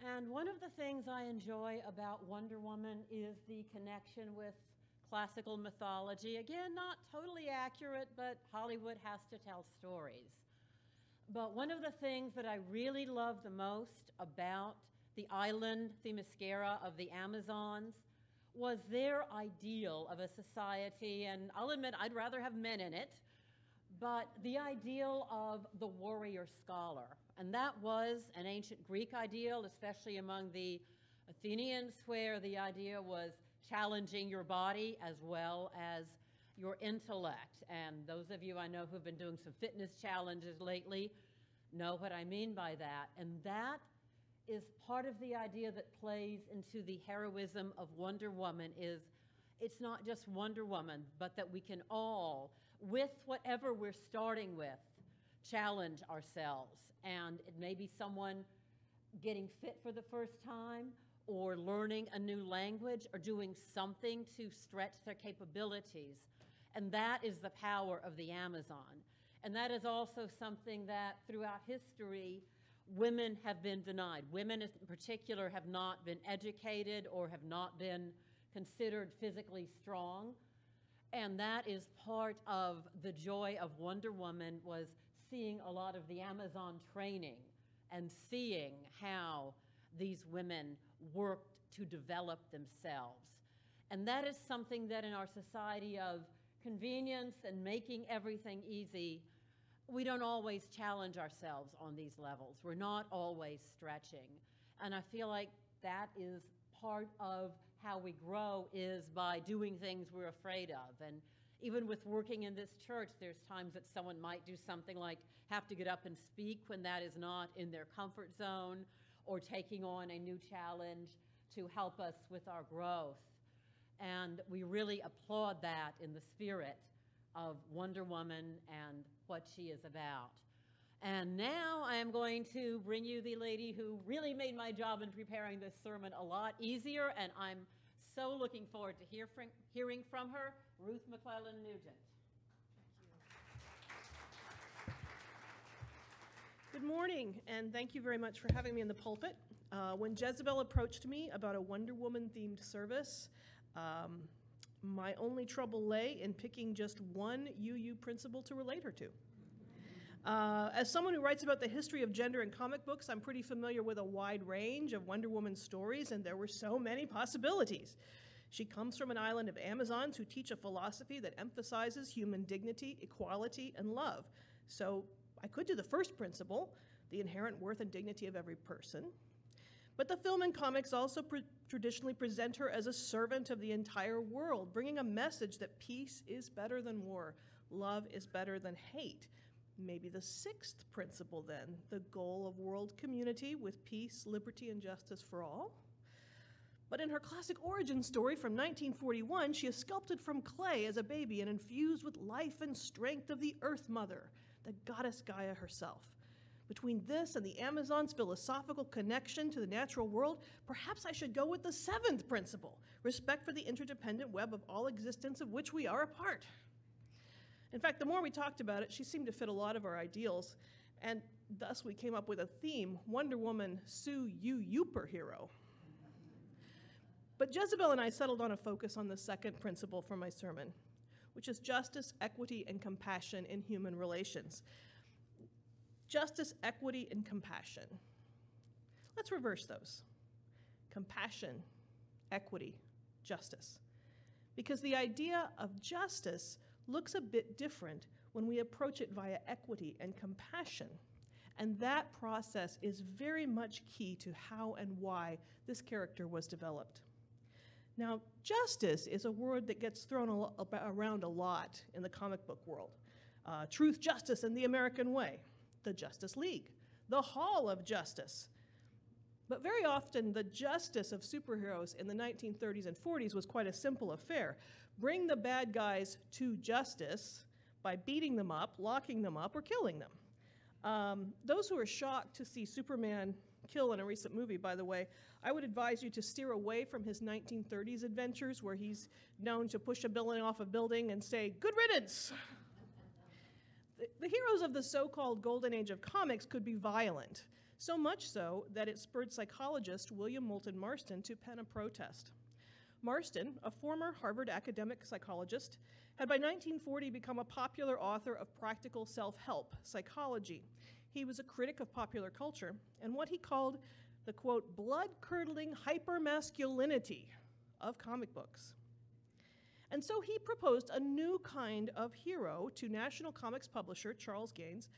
And one of the things I enjoy about Wonder Woman is the connection with classical mythology. Again, not totally accurate, but Hollywood has to tell stories. But one of the things that I really love the most about the island Themyscira of the Amazons was their ideal of a society, and I'll admit I'd rather have men in it, but the ideal of the warrior scholar. And that was an ancient Greek ideal, especially among the Athenians, where the idea was challenging your body as well as your intellect. And those of you I know who've been doing some fitness challenges lately know what I mean by that. And that is part of the idea that plays into the heroism of Wonder Woman. Is it's not just Wonder Woman, but that we can all, with whatever we're starting with, challenge ourselves. And it may be someone getting fit for the first time, or learning a new language, or doing something to stretch their capabilities. And that is the power of the Amazon. And that is also something that throughout history, women have been denied. Women in particular have not been educated or have not been considered physically strong. And that is part of the joy of Wonder Woman, was seeing a lot of the Amazon training and seeing how these women worked to develop themselves. And that is something that in our society of convenience and making everything easy, we don't always challenge ourselves on these levels. We're not always stretching. And I feel like that is part of how we grow, is by doing things we're afraid of. And even with working in this church, there's times that someone might do something like have to get up and speak when that is not in their comfort zone, or taking on a new challenge to help us with our growth. And we really applaud that in the spirit of Wonder Woman and what she is about. And now I am going to bring you the lady who really made my job in preparing this sermon a lot easier, and I'm so looking forward to hearing from her, Ruth McClelland-Nugent. Good morning, and thank you very much for having me in the pulpit. When Jezebel approached me about a Wonder Woman-themed service, my only trouble lay in picking just one UU principle to relate her to. As someone who writes about the history of gender in comic books, I'm pretty familiar with a wide range of Wonder Woman stories, and there were so many possibilities. She comes from an island of Amazons who teach a philosophy that emphasizes human dignity, equality, and love. So I could do the first principle, the inherent worth and dignity of every person. But the film and comics also traditionally present her as a servant of the entire world, bringing a message that peace is better than war, love is better than hate. Maybe the sixth principle then, the goal of world community with peace, liberty, and justice for all. But in her classic origin story from 1941, she is sculpted from clay as a baby and infused with life and strength of the Earth Mother, the goddess Gaia herself. Between this and the Amazon's philosophical connection to the natural world, perhaps I should go with the seventh principle, respect for the interdependent web of all existence of which we are a part. In fact, the more we talked about it, she seemed to fit a lot of our ideals, and thus we came up with a theme, Wonder Woman, Sue You Superhero. But Jezebel and I settled on a focus on the second principle for my sermon, which is justice, equity, and compassion in human relations. Justice, equity, and compassion. Let's reverse those. Compassion, equity, justice. Because the idea of justice looks a bit different when we approach it via equity and compassion. And that process is very much key to how and why this character was developed. Now, justice is a word that gets thrown around a lot in the comic book world. Truth, justice, and the American way. The Justice League, the Hall of Justice. But very often, the justice of superheroes in the 1930s and 40s was quite a simple affair. Bring the bad guys to justice by beating them up, locking them up, or killing them. Those who are shocked to see Superman kill in a recent movie, by the way, I would advise you to steer away from his 1930s adventures where he's known to push a villain off a building and say, "Good riddance!" The heroes of the so-called golden age of comics could be violent. So much so that it spurred psychologist William Moulton Marston to pen a protest. Marston, a former Harvard academic psychologist, had by 1940 become a popular author of practical self-help psychology. He was a critic of popular culture and what he called the, quote, blood-curdling hypermasculinity of comic books. And so he proposed a new kind of hero to National Comics publisher Charles Gaines,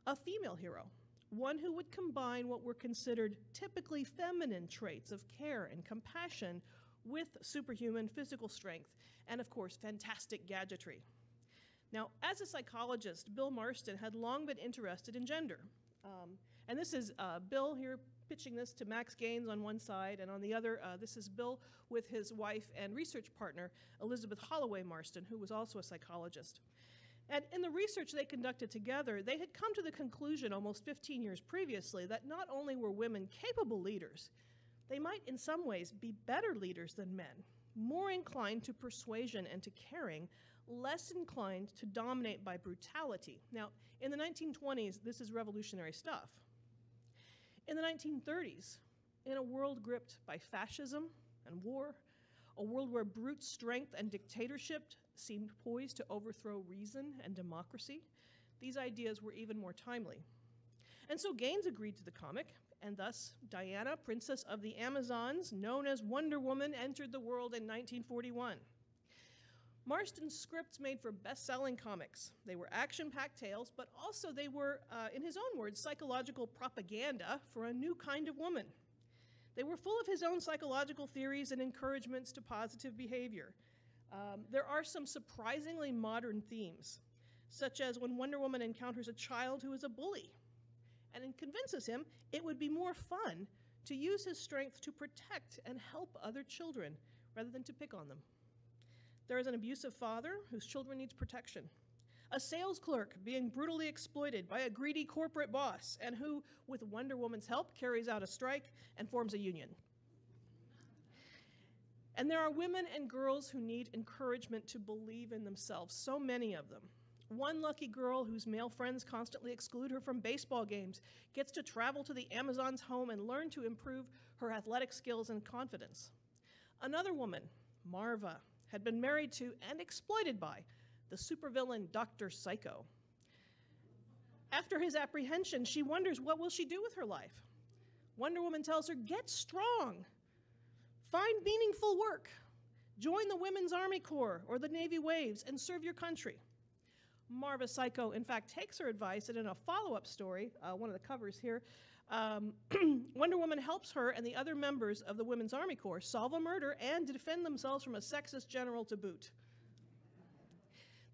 a female hero, one who would combine what were considered typically feminine traits of care and compassion with superhuman physical strength and, of course, fantastic gadgetry. Now, as a psychologist, Bill Marston had long been interested in gender. And this is Bill here pitching this to Max Gaines on one side, and on the other, this is Bill with his wife and research partner, Elizabeth Holloway Marston, who was also a psychologist. And in the research they conducted together, they had come to the conclusion almost 15 years previously that not only were women capable leaders, they might in some ways be better leaders than men, more inclined to persuasion and to caring, less inclined to dominate by brutality. Now, in the 1920s, this is revolutionary stuff. In the 1930s, in a world gripped by fascism and war, a world where brute strength and dictatorship seemed poised to overthrow reason and democracy, these ideas were even more timely. And so Gaines agreed to the comic, and thus Diana, Princess of the Amazons, known as Wonder Woman, entered the world in 1941. Marston's scripts made for best-selling comics. They were action-packed tales, but also they were, in his own words, psychological propaganda for a new kind of woman. They were full of his own psychological theories and encouragements to positive behavior. There are some surprisingly modern themes, such as when Wonder Woman encounters a child who is a bully, and it convinces him it would be more fun to use his strength to protect and help other children rather than to pick on them. There is an abusive father whose children needs protection, a sales clerk being brutally exploited by a greedy corporate boss and who, with Wonder Woman's help, carries out a strike and forms a union. And there are women and girls who need encouragement to believe in themselves, so many of them. One lucky girl whose male friends constantly exclude her from baseball games gets to travel to the Amazon's home and learn to improve her athletic skills and confidence. Another woman, Marva, had been married to and exploited by the supervillain Dr. Psycho. After his apprehension, she wonders what will she do with her life. Wonder Woman tells her, get strong, find meaningful work, join the Women's Army Corps or the Navy Waves and serve your country. Marva Psycho, in fact, takes her advice, and in a follow-up story, one of the covers here, Wonder Woman helps her and the other members of the Women's Army Corps solve a murder and defend themselves from a sexist general to boot.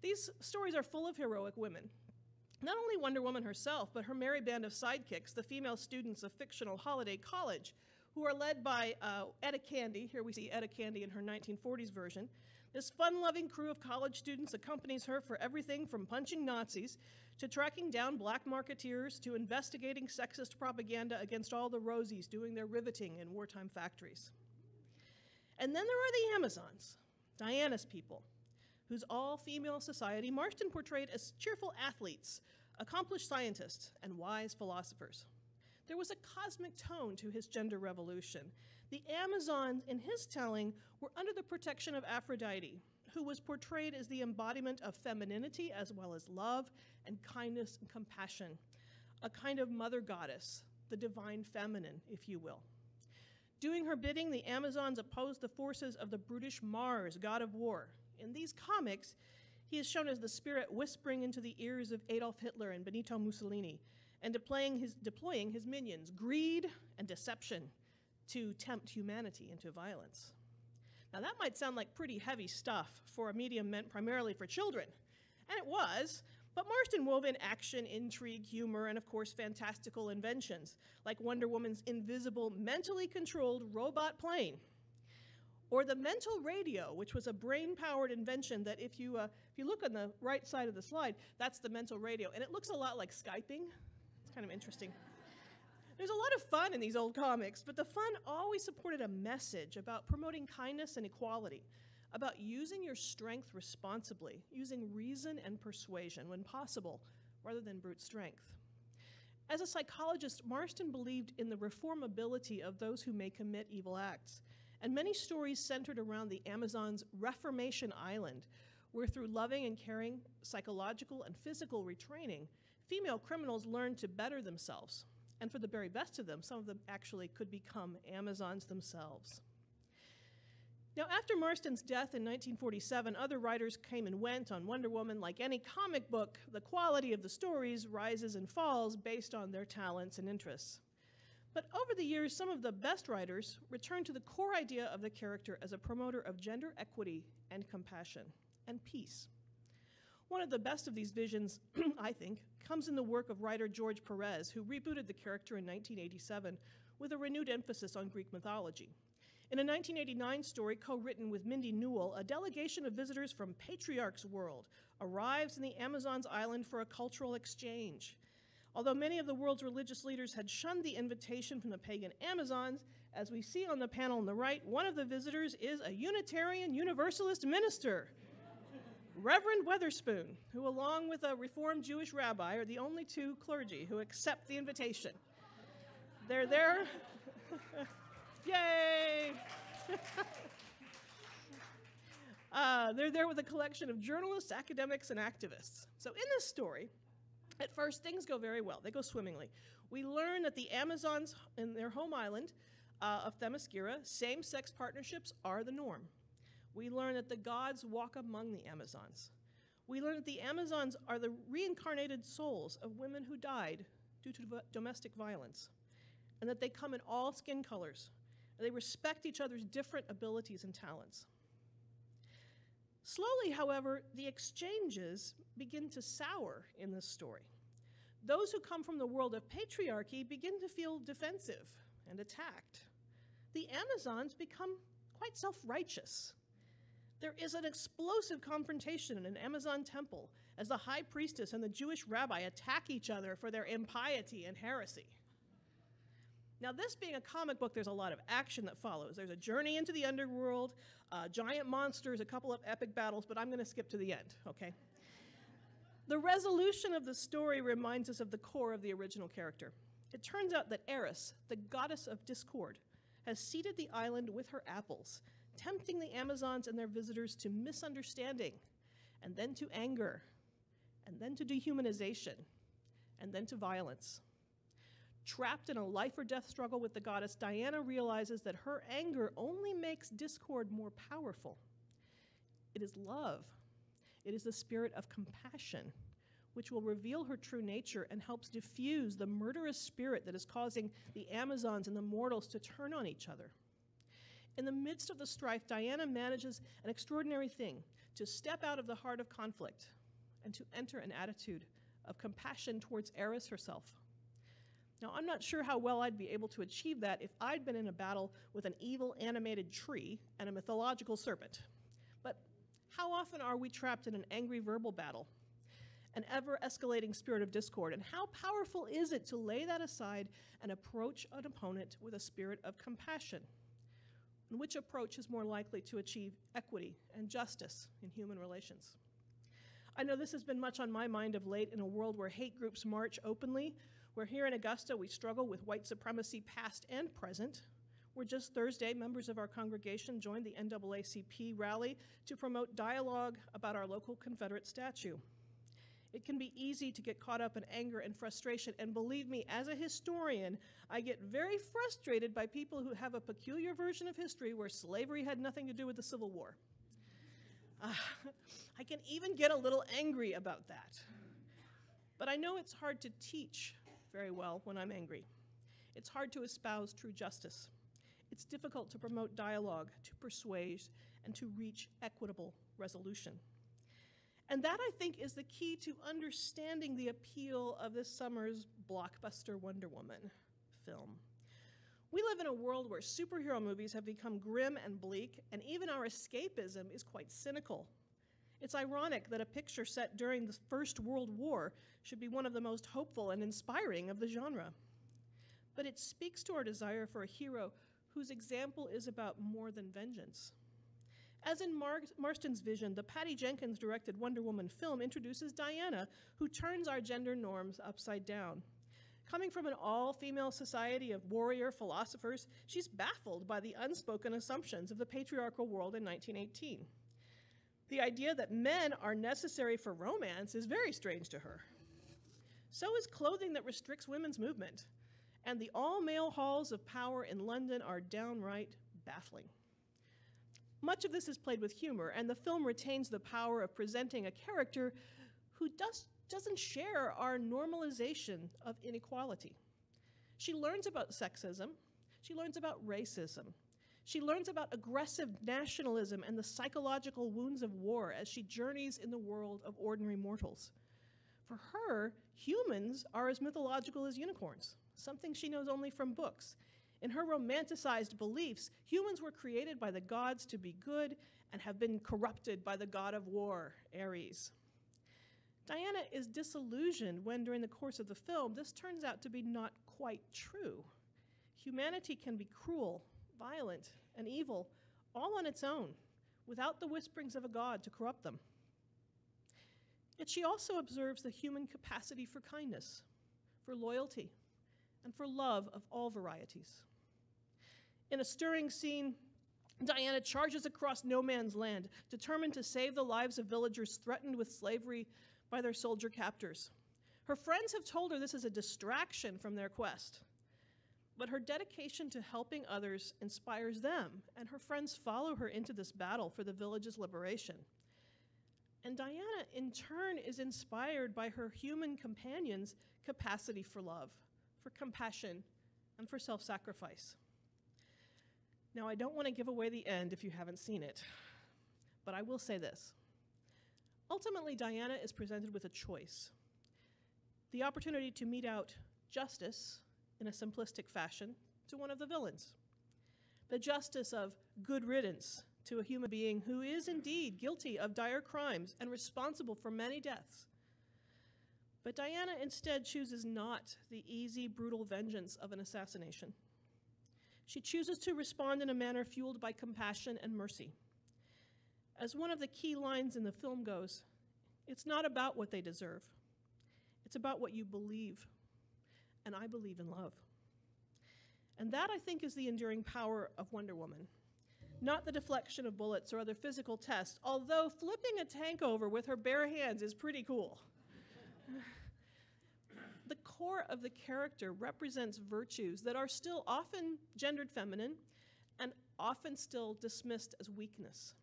These stories are full of heroic women. Not only Wonder Woman herself, but her merry band of sidekicks, the female students of fictional Holiday College, who are led by Etta Candy. Here we see Etta Candy in her 1940s version. This fun-loving crew of college students accompanies her for everything from punching Nazis to tracking down black marketeers to investigating sexist propaganda against all the Rosies doing their riveting in wartime factories. And then there are the Amazons, Diana's people, whose all-female society Marston portrayed as cheerful athletes, accomplished scientists, and wise philosophers. There was a cosmic tone to his gender revolution. The Amazons, in his telling, were under the protection of Aphrodite, who was portrayed as the embodiment of femininity as well as love and kindness and compassion, a kind of mother goddess, the divine feminine, if you will. Doing her bidding, the Amazons opposed the forces of the brutish Mars, god of war. In these comics, he is shown as the spirit whispering into the ears of Adolf Hitler and Benito Mussolini, and deploying his minions, greed and deception, to tempt humanity into violence. Now that might sound like pretty heavy stuff for a medium meant primarily for children, and it was, but Marston wove in action, intrigue, humor, and of course fantastical inventions, like Wonder Woman's invisible, mentally controlled robot plane, or the mental radio, which was a brain-powered invention that if you look on the right side of the slide, that's the mental radio, and it looks a lot like Skyping. It's kind of interesting. There's a lot of fun in these old comics, but the fun always supported a message about promoting kindness and equality, about using your strength responsibly, using reason and persuasion when possible, rather than brute strength. As a psychologist, Marston believed in the reformability of those who may commit evil acts, and many stories centered around the Amazon's Reformation Island, where through loving and caring, psychological and physical retraining, female criminals learned to better themselves. And for the very best of them, some of them actually could become Amazons themselves. Now, after Marston's death in 1947, other writers came and went on Wonder Woman. Like any comic book, the quality of the stories rises and falls based on their talents and interests. But over the years, some of the best writers returned to the core idea of the character as a promoter of gender equity and compassion and peace. One of the best of these visions, I think, comes in the work of writer George Perez, who rebooted the character in 1987 with a renewed emphasis on Greek mythology. In a 1989 story co-written with Mindy Newell, a delegation of visitors from Patriarch's world arrives in the Amazon's island for a cultural exchange. Although many of the world's religious leaders had shunned the invitation from the pagan Amazons, as we see on the panel on the right, one of the visitors is a Unitarian Universalist minister, Reverend Weatherspoon, who along with a Reformed Jewish rabbi are the only two clergy who accept the invitation. They're there. Yay! They're there with a collection of journalists, academics, and activists. So in this story, at first, things go very well. They go swimmingly. We learn that the Amazons in their home island of Themyscira, same-sex partnerships are the norm. We learn that the gods walk among the Amazons. We learn that the Amazons are the reincarnated souls of women who died due to domestic violence, and that they come in all skin colors. They respect each other's different abilities and talents. Slowly, however, the exchanges begin to sour in this story. Those who come from the world of patriarchy begin to feel defensive and attacked. The Amazons become quite self-righteous. There is an explosive confrontation in an Amazon temple as the high priestess and the Jewish rabbi attack each other for their impiety and heresy. Now, this being a comic book, there's a lot of action that follows. There's a journey into the underworld, giant monsters, a couple of epic battles, but I'm going to skip to the end, okay? The resolution of the story reminds us of the core of the original character. It turns out that Eris, the goddess of discord, has seeded the island with her apples, tempting the Amazons and their visitors to misunderstanding, and then to anger, and then to dehumanization, and then to violence. Trapped in a life or death struggle with the goddess, Diana realizes that her anger only makes discord more powerful. It is love. It is the spirit of compassion, which will reveal her true nature and helps diffuse the murderous spirit that is causing the Amazons and the mortals to turn on each other. In the midst of the strife, Diana manages an extraordinary thing, to step out of the heart of conflict and to enter an attitude of compassion towards Eris herself. Now, I'm not sure how well I'd be able to achieve that if I'd been in a battle with an evil animated tree and a mythological serpent. But how often are we trapped in an angry verbal battle, an ever-escalating spirit of discord, and how powerful is it to lay that aside and approach an opponent with a spirit of compassion? And which approach is more likely to achieve equity and justice in human relations? I know this has been much on my mind of late in a world where hate groups march openly, where here in Augusta we struggle with white supremacy past and present, where just Thursday members of our congregation joined the NAACP rally to promote dialogue about our local Confederate statue. It can be easy to get caught up in anger and frustration, and believe me, as a historian, I get very frustrated by people who have a peculiar version of history where slavery had nothing to do with the Civil War. I can even get a little angry about that. But I know it's hard to teach very well when I'm angry. It's hard to espouse true justice. It's difficult to promote dialogue, to persuade, and to reach equitable resolution. And that, I think, is the key to understanding the appeal of this summer's blockbuster Wonder Woman film. We live in a world where superhero movies have become grim and bleak, and even our escapism is quite cynical. It's ironic that a picture set during the First World War should be one of the most hopeful and inspiring of the genre. But it speaks to our desire for a hero whose example is about more than vengeance. As in Marston's vision, the Patty Jenkins-directed Wonder Woman film introduces Diana, who turns our gender norms upside down. Coming from an all-female society of warrior philosophers, she's baffled by the unspoken assumptions of the patriarchal world in 1918. The idea that men are necessary for romance is very strange to her. So is clothing that restricts women's movement, and the all-male halls of power in London are downright baffling. Much of this is played with humor, and the film retains the power of presenting a character who doesn't share our normalization of inequality. She learns about sexism, she learns about racism, she learns about aggressive nationalism and the psychological wounds of war as she journeys in the world of ordinary mortals. For her, humans are as mythological as unicorns, something she knows only from books. In her romanticized beliefs, humans were created by the gods to be good and have been corrupted by the god of war, Ares. Diana is disillusioned when, during the course of the film, this turns out to be not quite true. Humanity can be cruel, violent, and evil, all on its own, without the whisperings of a god to corrupt them. Yet she also observes the human capacity for kindness, for loyalty, and for love of all varieties. In a stirring scene, Diana charges across no man's land, determined to save the lives of villagers threatened with slavery by their soldier captors. Her friends have told her this is a distraction from their quest, but her dedication to helping others inspires them, and her friends follow her into this battle for the village's liberation. And Diana, in turn, is inspired by her human companions' capacity for love, for compassion, and for self-sacrifice. Now, I don't want to give away the end if you haven't seen it, but I will say this. Ultimately, Diana is presented with a choice: the opportunity to mete out justice in a simplistic fashion to one of the villains, the justice of good riddance to a human being who is indeed guilty of dire crimes and responsible for many deaths. But Diana instead chooses not the easy, brutal vengeance of an assassination. She chooses to respond in a manner fueled by compassion and mercy. As one of the key lines in the film goes, it's not about what they deserve. It's about what you believe. And I believe in love. And that, I think, is the enduring power of Wonder Woman. Not the deflection of bullets or other physical tests, although flipping a tank over with her bare hands is pretty cool. The core of the character represents virtues that are still often gendered feminine and often still dismissed as weakness.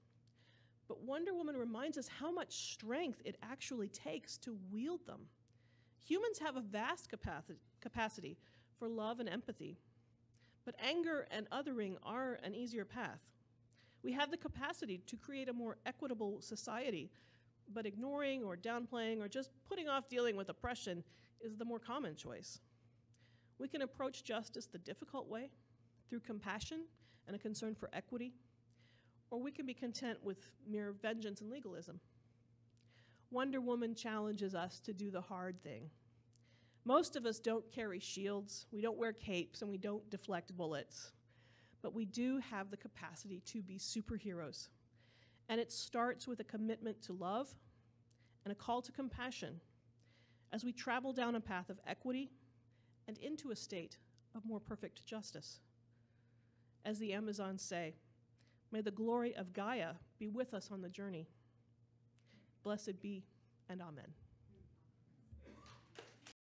But Wonder Woman reminds us how much strength it actually takes to wield them. Humans have a vast capacity for love and empathy, but anger and othering are an easier path. We have the capacity to create a more equitable society, but ignoring or downplaying or just putting off dealing with oppression is the more common choice. We can approach justice the difficult way, through compassion and a concern for equity, or we can be content with mere vengeance and legalism. Wonder Woman challenges us to do the hard thing. Most of us don't carry shields, we don't wear capes, and we don't deflect bullets. But we do have the capacity to be superheroes. And it starts with a commitment to love and a call to compassion as we travel down a path of equity and into a state of more perfect justice. As the Amazons say, may the glory of Gaia be with us on the journey. Blessed be, and amen.